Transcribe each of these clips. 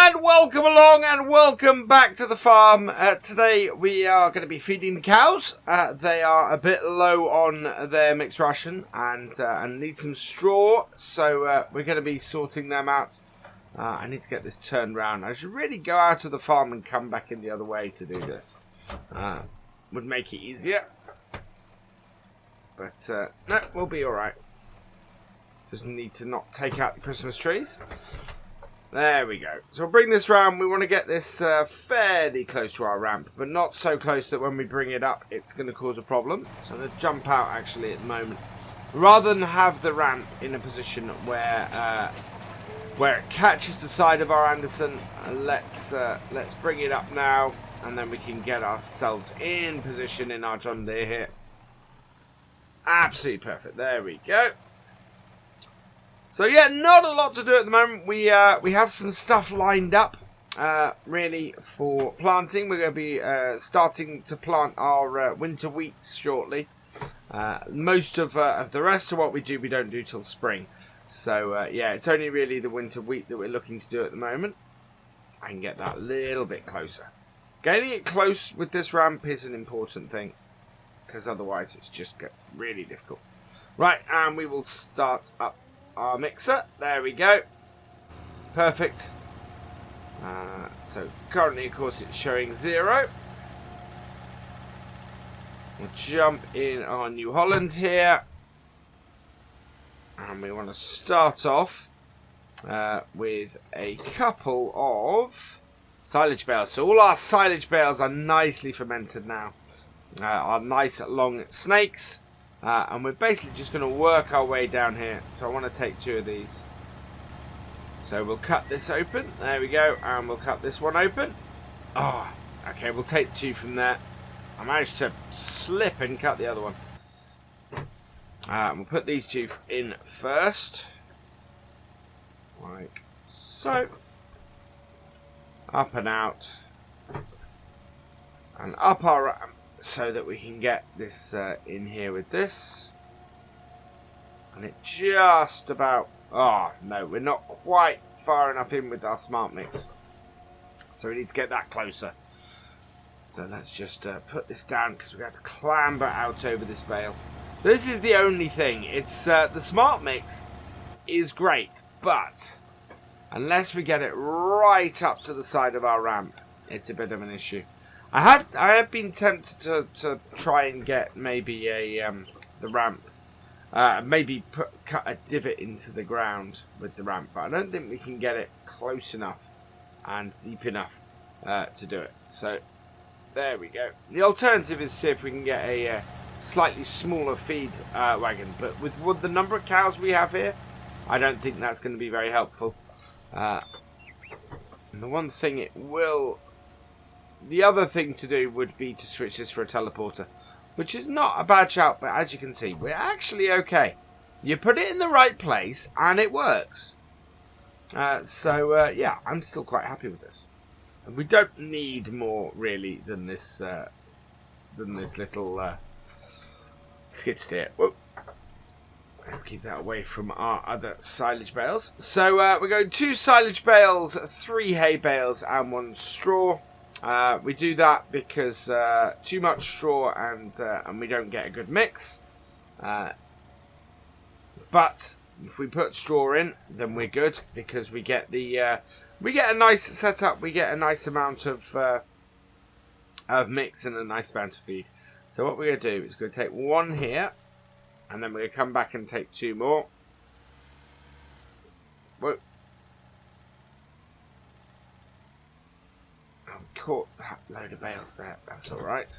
And welcome along and welcome back to the farm. Today we are going to be feeding the cows. They are a bit low on their mixed ration and need some straw, so we're going to be sorting them out. I need to get this turned round. I should really go out of the farm and come back in the other way to do this. Would make it easier. But no, we'll be alright. Just need to not take out the Christmas trees. There we go. So we'll bring this round. We want to get this fairly close to our ramp, but not so close that when we bring it up, it's going to cause a problem. So I'm going to jump out actually at the moment. Rather than have the ramp in a position where it catches the side of our Andersen, let's bring it up now, and then we can get ourselves in position in our John Deere here. Absolutely perfect. There we go. So yeah, not a lot to do at the moment. We have some stuff lined up, really, for planting. We're going to be starting to plant our winter wheats shortly. Most of the rest of what we don't do till spring. So yeah, it's only really the winter wheat that we're looking to do at the moment. I can get that a little bit closer. Getting it close with this ramp is an important thing, because otherwise it just gets really difficult. Right, and we will start up our mixer. There we go. Perfect. So currently, of course, it's showing 0. We'll jump in our New Holland here. And we want to start off with a couple of silage bales. So all our silage bales are nicely fermented now. Our nice long snakes. And we're basically just going to work our way down here. So I want to take 2 of these. So we'll cut this open. There we go. And we'll cut this one open. Oh, okay. We'll take 2 from there. I managed to slip and cut the other one. We'll put these 2 in first. Like so. Up and out. And up our ramp. So that we can get this in here with this. And it just about... Oh, no, we're not quite far enough in with our smart mix. So we need to get that closer. So let's just put this down, because we're going to have to clamber out over this bale. So this is the only thing. It's the smart mix is great, but unless we get it right up to the side of our ramp, it's a bit of an issue. I have been tempted to try and get maybe the ramp, maybe cut a divot into the ground with the ramp, but I don't think we can get it close enough and deep enough to do it. So there we go. The alternative is see if we can get a slightly smaller feed wagon, but with the number of cows we have here, I don't think that's going to be very helpful. And the one thing it will... The other thing to do would be to switch this for a teleporter, which is not a bad shout, but as you can see, we're actually okay. You put it in the right place, and it works. So yeah, I'm still quite happy with this. And we don't need more, really, than this little skid steer. Whoa. Let's keep that away from our other silage bales. So we're going 2 silage bales, 3 hay bales, and 1 straw. We do that because too much straw and we don't get a good mix. But if we put straw in, then we're good because we get a nice setup. We get a nice amount of mix and a nice amount of feed. So what we're going to do is going to take 1 here, and then we're going to come back and take 2 more. Whoa. Caught that load of bales there. That's alright.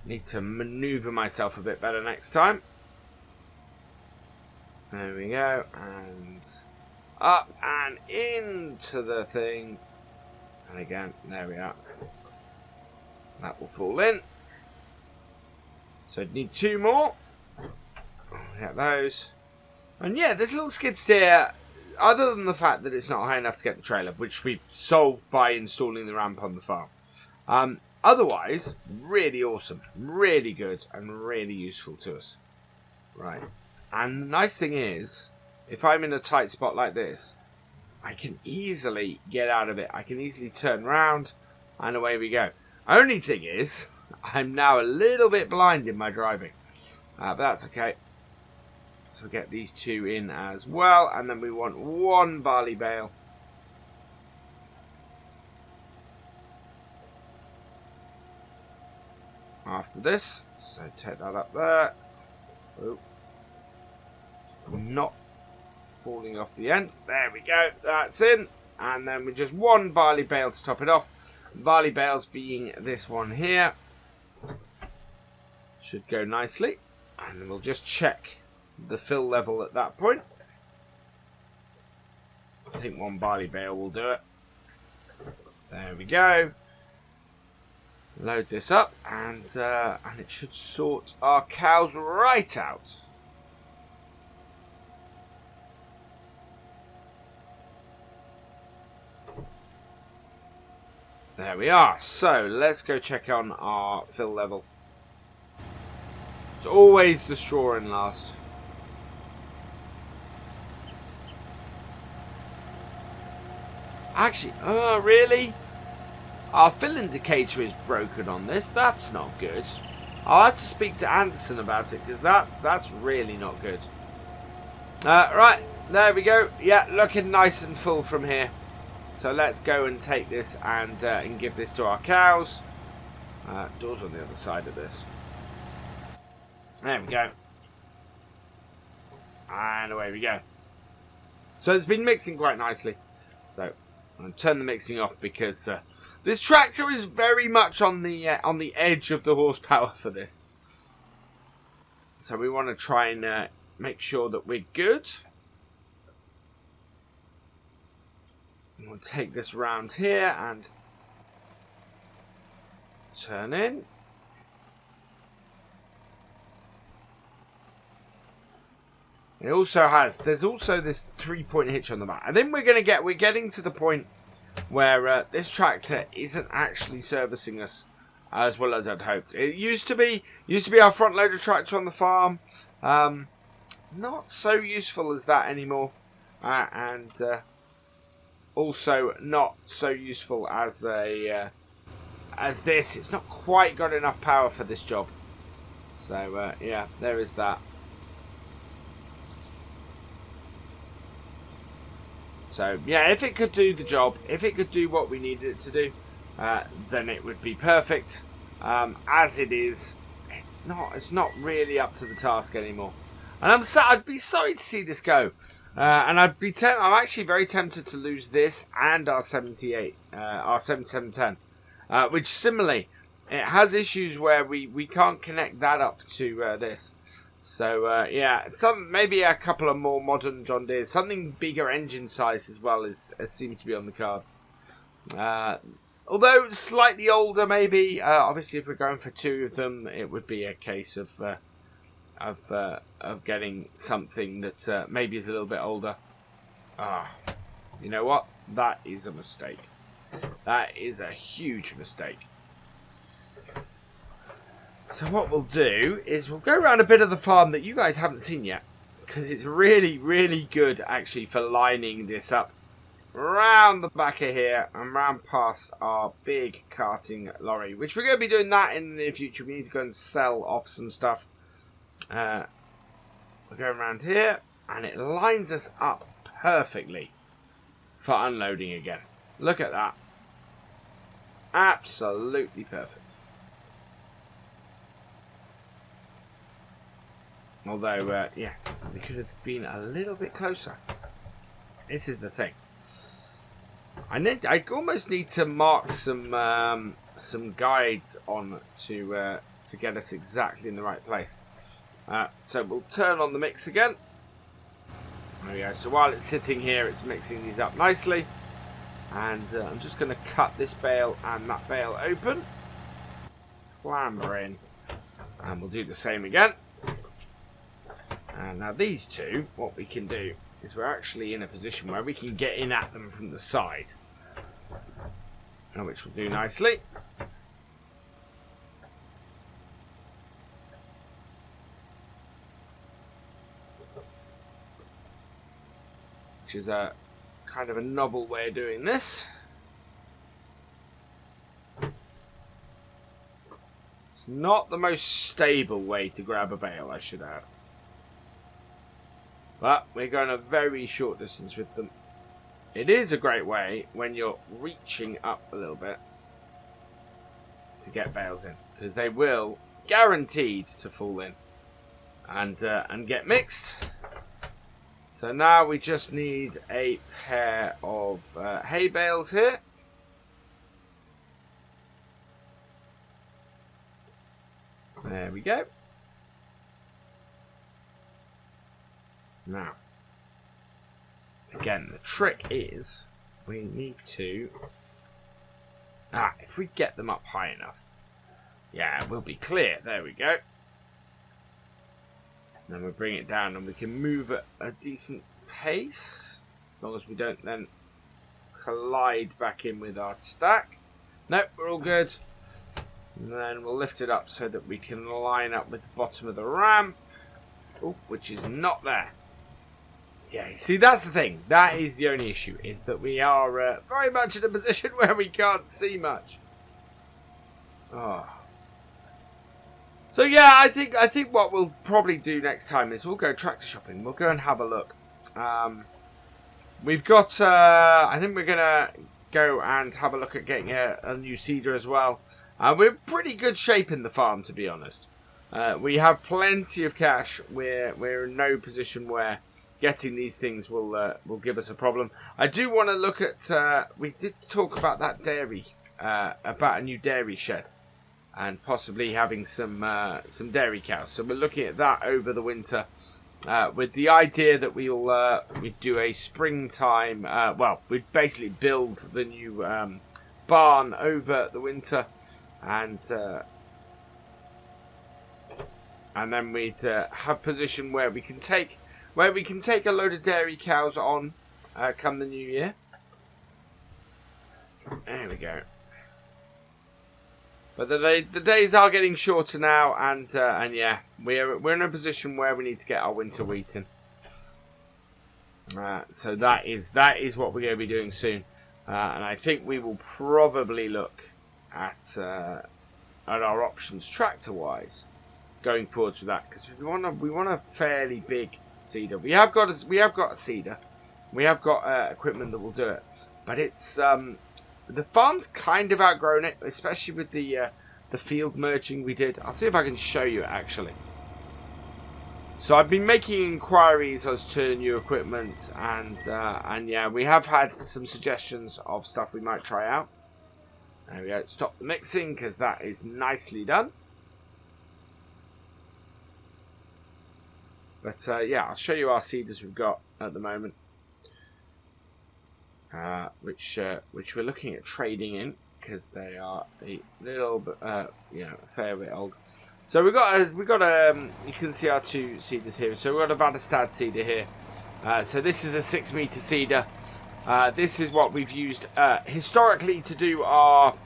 Need to maneuver myself a bit better next time. There we go. And up and into the thing. And again, there we are. That will fall in. So I'd need 2 more. Get those. And yeah, this little skid steer, other than the fact that it's not high enough to get the trailer, which we solved by installing the ramp on the farm. Otherwise, really awesome, really good, and really useful to us. Right. And the nice thing is, if I'm in a tight spot like this, I can easily get out of it. I can easily turn round, and away we go. Only thing is, I'm now a little bit blind in my driving. But that's okay. So we get these two in as well, and then we want one barley bale. After this, so take that up there. Oh. Not falling off the end. There we go, that's in. And then with just one barley bale to top it off. Barley bales being this one here. Should go nicely. And then we'll just check the fill level at that point. I think one barley bale will do it. There we go. Load this up, and it should sort our cows right out. There we are. So let's go check on our fill level. It's always the straw in last. Actually, oh really? Our fill indicator is broken on this. That's not good. I'll have to speak to Andersen about it, because that's really not good. Right, there we go. Yeah, looking nice and full from here. So let's go and take this and give this to our cows. Doors on the other side of this. There we go. And away we go. So it's been mixing quite nicely. So I'm going to turn the mixing off because this tractor is very much on the edge of the horsepower for this. So we want to try and make sure that we're good. And we'll take this round here and turn in. It also has, there's also this 3-point hitch on the back. And then we're getting to the point where this tractor isn't actually servicing us as well as I'd hoped. It used to be our front loader tractor on the farm. Not so useful as that anymore. And also not so useful as this. It's not quite got enough power for this job. So yeah, there is that. So yeah, if it could do the job, if it could do what we needed it to do, then it would be perfect. As it is, it's not really up to the task anymore. And I'd be sorry to see this go. And I'm actually very tempted to lose this and our 7710, which similarly, it has issues where we can't connect that up to this. So yeah, maybe a couple of more modern John Deeres, something bigger engine size as well as seems to be on the cards. Although slightly older, maybe. Obviously, if we're going for two of them, it would be a case of getting something that maybe is a little bit older. You know what? That is a mistake. That is a huge mistake. So what we'll do is we'll go around a bit of the farm that you guys haven't seen yet, because it's really, really good actually for lining this up round the back of here and round past our big carting lorry, which we're going to be doing that in the near future. We need to go and sell off some stuff. We're going around here and it lines us up perfectly for unloading again. Look at that. Absolutely perfect. Although, yeah, we could have been a little bit closer. This is the thing. I almost need to mark some guides on to get us exactly in the right place. So we'll turn on the mix again. There we go. So while it's sitting here, it's mixing these up nicely. And I'm just going to cut this bale and that bale open. Clamber in. And we'll do the same again. And now these two, what we can do is we're actually in a position where we can get in at them from the side. Which we'll do nicely. Which is kind of a novel way of doing this. It's not the most stable way to grab a bale, I should add. But we're going a very short distance with them. It is a great way when you're reaching up a little bit to get bales in, because they will guaranteed to fall in and get mixed. So now we just need a pair of hay bales here. There we go. Now, again, the trick is we need to... if we get them up high enough. Yeah, we'll be clear. There we go. Then we bring it down and we can move at a decent pace. As long as we don't then collide back in with our stack. Nope, we're all good. And then we'll lift it up so that we can line up with the bottom of the ramp. Oh, which is not there. Yeah, see, that's the thing. That is the only issue, is that we are very much in a position where we can't see much. Oh. So yeah, I think what we'll probably do next time is we'll go tractor shopping. We'll go and have a look. We've got, I think we're going to go and have a look at getting a new seeder as well. We're in pretty good shape in the farm, to be honest. We have plenty of cash. We're in no position where getting these things will give us a problem. I do want to look at. We did talk about that dairy, about a new dairy shed, and possibly having some dairy cows. So we're looking at that over the winter, with the idea that we'd do a springtime. Well, we'd basically build the new barn over the winter, and then we'd have a position where we can take a load of dairy cows on come the new year. There we go. But the days are getting shorter now, and yeah, we're in a position where we need to get our winter wheat in. So that is what we're going to be doing soon, and I think we will probably look at our options tractor wise going forwards with that, because we want a fairly big seeder. We have got a seeder. We have got equipment that will do it, but it's the farm's kind of outgrown it, especially with the field merging we did. I'll see if I can show you it actually. So I've been making inquiries as to new equipment, and yeah, we have had some suggestions of stuff we might try out. There we go. Stop the mixing, because that is nicely done. But yeah, I'll show you our seeders we've got at the moment, which we're looking at trading in, because they are a little bit, you know, a fair bit old. So we got you can see our two seeders here. So we've got a Vadestad seeder here. So this is a 6 meter seeder. This is what we've used historically to do our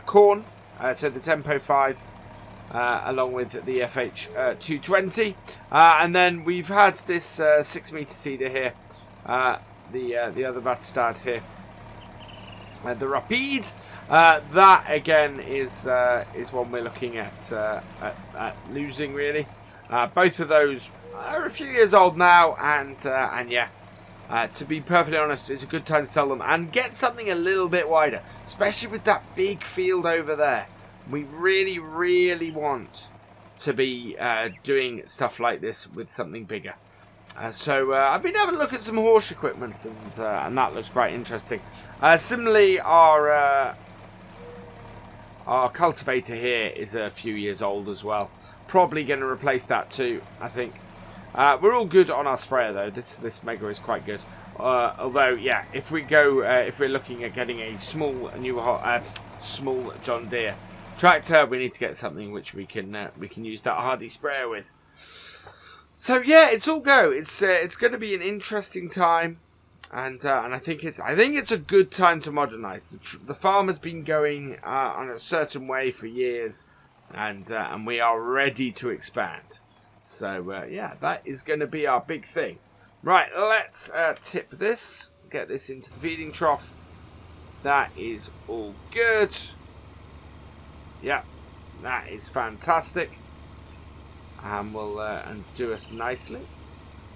corn. So the Tempo 5. Along with the FH 220, and then we've had this 6 meter seeder here, the other Vatstad here, the Rapide. That again is one we're looking at losing really. Both of those are a few years old now, and yeah, to be perfectly honest, it's a good time to sell them and get something a little bit wider, especially with that big field over there. We really, really want to be doing stuff like this with something bigger. So I've been having a look at some horse equipment, and that looks quite interesting. Similarly, our cultivator here is a few years old as well. Probably going to replace that too, I think. We're all good on our sprayer though. This Mega is quite good. Although, yeah, if we're looking at getting a small John Deere tractor, we need to get something which we can use that hardy sprayer with. So yeah, it's all go. It's going to be an interesting time, and I think it's a good time to modernise. The farm has been going on a certain way for years, and we are ready to expand. So yeah, that is going to be our big thing. Right, let's tip this get this into the feeding trough. That is all good. Yeah, that is fantastic. And we'll undo us nicely.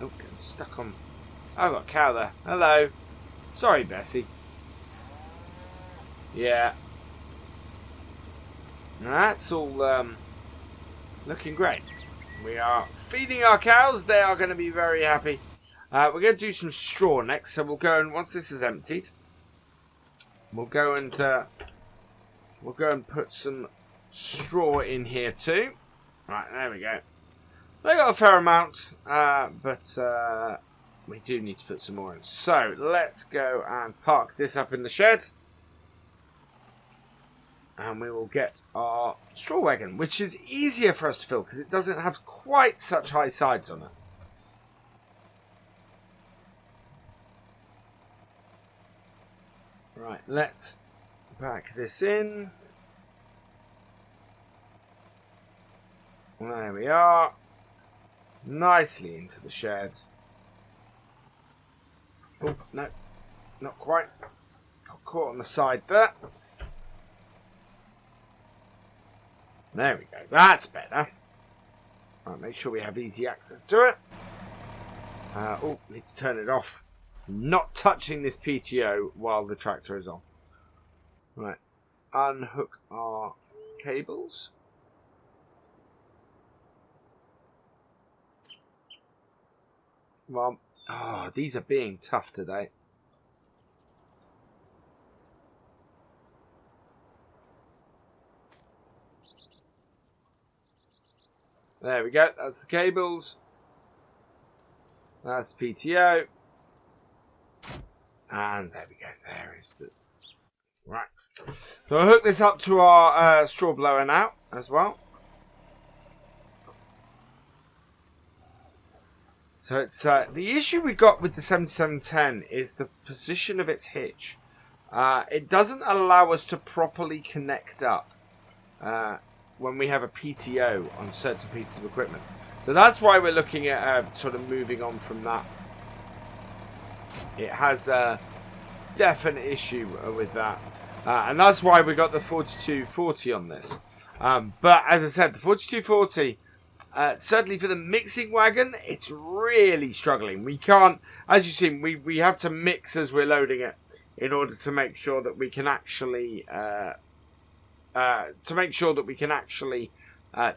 Oh, getting stuck on. I've got a cow there. Hello. Sorry, Bessie. Yeah. That's all looking great. We are feeding our cows. They are going to be very happy. We're going to do some straw next. So we'll go and once this is emptied, we'll go and put some straw in here too. Right, there we go. They got a fair amount, but we do need to put some more in. So let's go and park this up in the shed. And we will get our straw wagon, which is easier for us to fill because it doesn't have quite such high sides on it. Right, let's pack this in. There we are. Nicely into the shed. Oh, no, not quite. Got caught on the side there. There we go. That's better. Right, make sure we have easy access to it. Oh, need to turn it off. Not touching this PTO while the tractor is on. Right. Unhook our cables. Well, oh, these are being tough today. There we go. That's the cables. That's the PTO. And there we go. There is the... Right. So I'll hook this up to our straw blower now as well. So it's the issue we got with the 7710 is the position of its hitch. It doesn't allow us to properly connect up when we have a PTO on certain pieces of equipment. So that's why we're looking at sort of moving on from that. It has a definite issue with that. And that's why we got the 4240 on this. But as I said, the 4240, certainly for the mixing wagon, it's really struggling. We can't, as you've seen, we have to mix as we're loading it in order to make sure that we can actually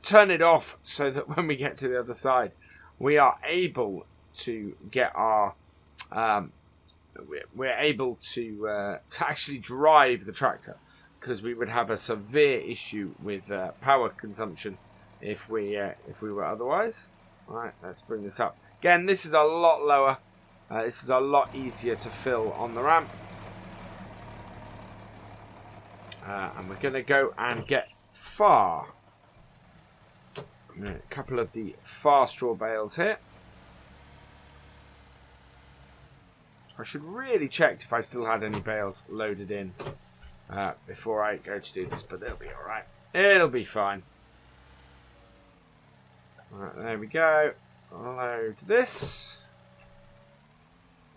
turn it off so that when we get to the other side, we are able to get our we're able to actually drive the tractor, because we would have a severe issue with power consumption if we were otherwise. All right, let's bring this up again. This is a lot lower. This is a lot easier to fill on the ramp. And we're going to go and get a couple of the far straw bales here. I should really check if I still had any bales loaded in before I go to do this, but they'll be alright. It'll be fine. Alright, there we go. I'll load this.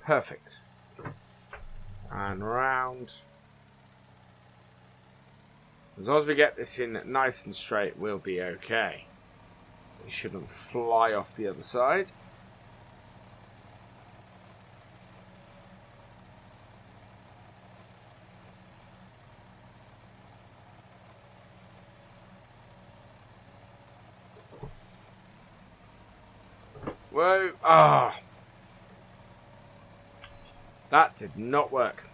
Perfect. And round. As long as we get this in nice and straight, we'll be okay. We shouldn't fly off the other side. Whoa! Ah! That did not work.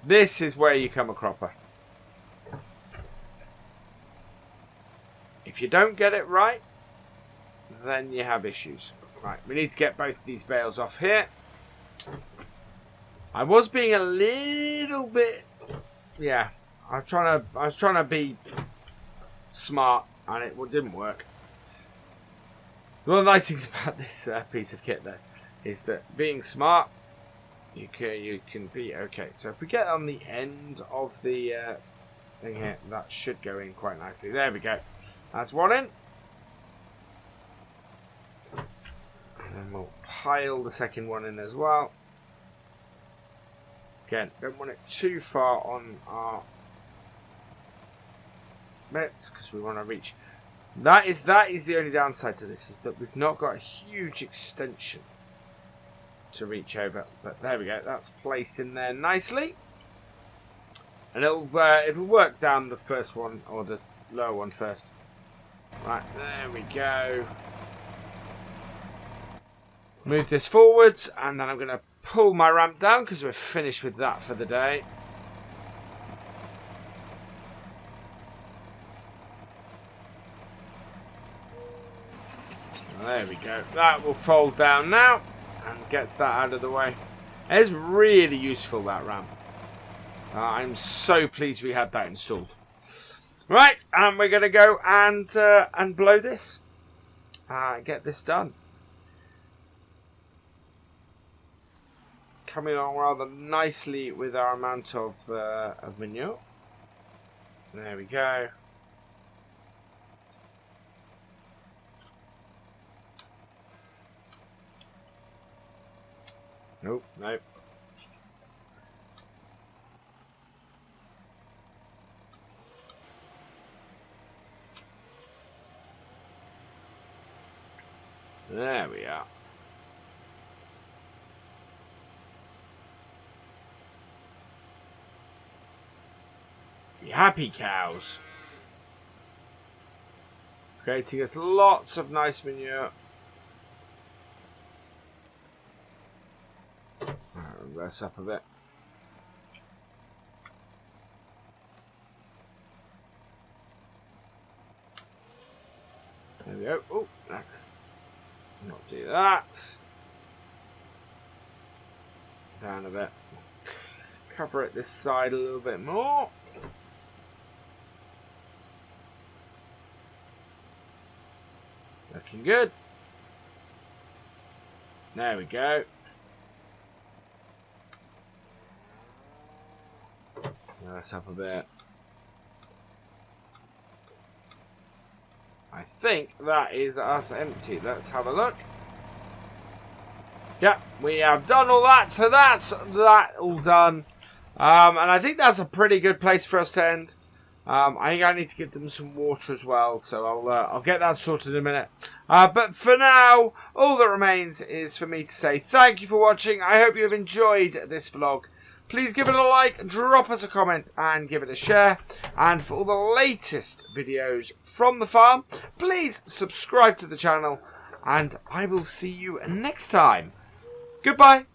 This is where you come a cropper. If you don't get it right, then you have issues. Right, we need to get both of these bales off here. I was being a little bit, yeah. I was trying to be smart, and it didn't work. So one of the nice things about this piece of kit, though, is that being smart, you can be okay. So if we get on the end of the thing here, that should go in quite nicely. There we go. That's one in. And then we'll pile the second one in as well. Again, don't want it too far on our bits because we want to reach. That is the only downside to this, is that we've not got a huge extension to reach over. But there we go. That's placed in there nicely, and it'll work down the first one or the lower one first. Right, there we go. Move this forwards, and then I'm going to pull my ramp down because we're finished with that for the day. There we go. That will fold down now and gets that out of the way. It's really useful, that ramp. I'm so pleased we had that installed. Right, and we're going to go and blow this. Get this done. Coming along rather nicely with our amount of manure. There we go. Nope, nope. There we are. Be happy, cows. Creating us lots of nice manure. Reverse up a bit. There we go. Oh, let's not do that. Down a bit. Cover it this side a little bit more. Looking good. There we go. That's up a bit. I think that is us empty. Let's have a look. Yeah, we have done all that. So that's that all done. And I think that's a pretty good place for us to end. I think I need to give them some water as well. So I'll get that sorted in a minute. But for now, all that remains is for me to say thank you for watching. I hope you have enjoyed this vlog. Please give it a like, drop us a comment, and give it a share. And for all the latest videos from the farm, please subscribe to the channel. And I will see you next time. Goodbye.